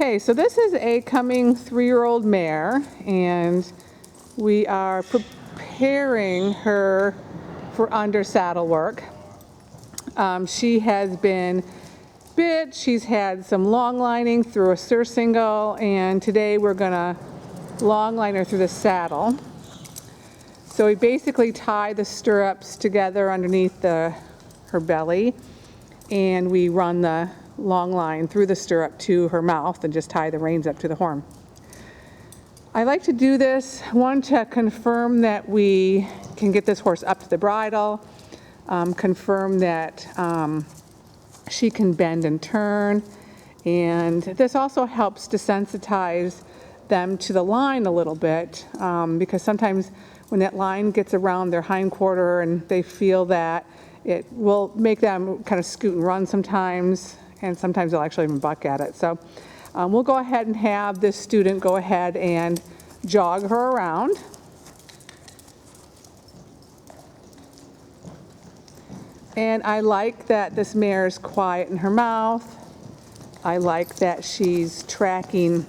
Okay, so this is a coming 3-year-old mare, and we are preparing her for under saddle work. She has been bit, she's had some long lining through a surcingle, and today we're gonna long line her through the saddle. So we basically tie the stirrups together underneath her belly, and we run the long line through the stirrup to her mouth and just tie the reins up to the horn. I like to do this, one, to confirm that we can get this horse up to the bridle, confirm that she can bend and turn, and this also helps desensitize them to the line a little bit, because sometimes when that line gets around their hindquarter and they feel that, it will make them kind of scoot and run sometimes, and sometimes they'll actually even buck at it. So we'll go ahead and have this student go ahead and jog her around. And I like that this mare is quiet in her mouth. I like that she's tracking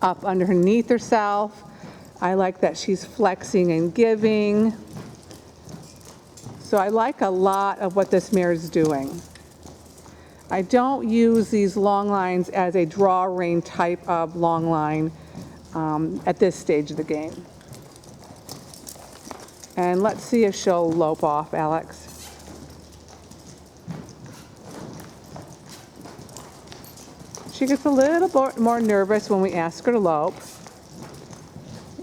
up underneath herself. I like that she's flexing and giving. So I like a lot of what this mare is doing. I don't use these long lines as a draw rein type of long line at this stage of the game. And let's see if she'll lope off, Alex. She gets a little more nervous when we ask her to lope,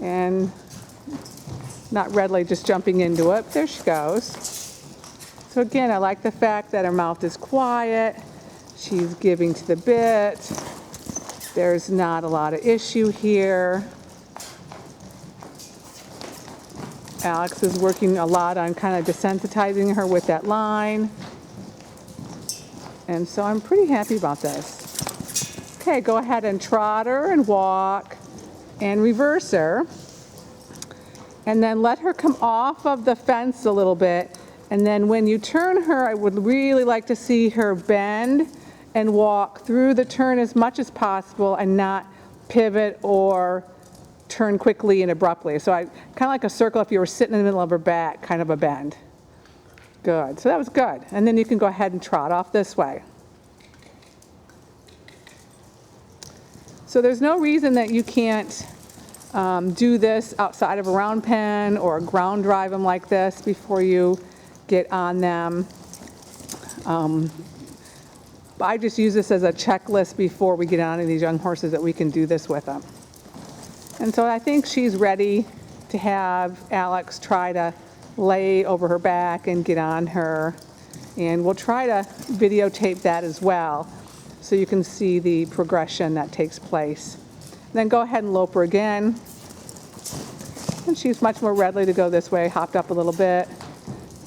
and not readily just jumping into it. There she goes. So again, I like the fact that her mouth is quiet. She's giving to the bit. There's not a lot of issue here. Alex is working a lot on kind of desensitizing her with that line. And so I'm pretty happy about this. Okay, go ahead and trot her and walk and reverse her. And then let her come off of the fence a little bit. And then when you turn her, I would really like to see her bend and walk through the turn as much as possible and not pivot or turn quickly and abruptly. So I kind of like a circle if you were sitting in the middle of her back, kind of a bend. Good, so that was good. And then you can go ahead and trot off this way. So there's no reason that you can't do this outside of a round pen or ground drive them like this before you get on them. I just use this as a checklist before we get on to these young horses that we can do this with them. And so I think she's ready to have Alex try to lay over her back and get on her. And we'll try to videotape that as well so you can see the progression that takes place. Then go ahead and lope her again. And she's much more readily to go this way, hopped up a little bit,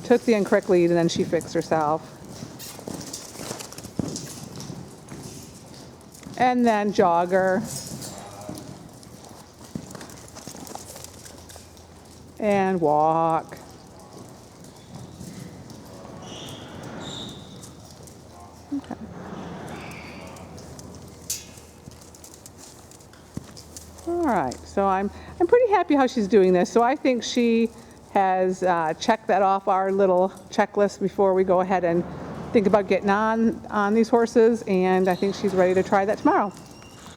took the incorrect lead, and then she fixed herself. And then jog her. And walk. Okay. All right, so I'm pretty happy how she's doing this. So I think she has checked that off our little checklist before we go ahead and think about getting on these horses, and I think she's ready to try that tomorrow.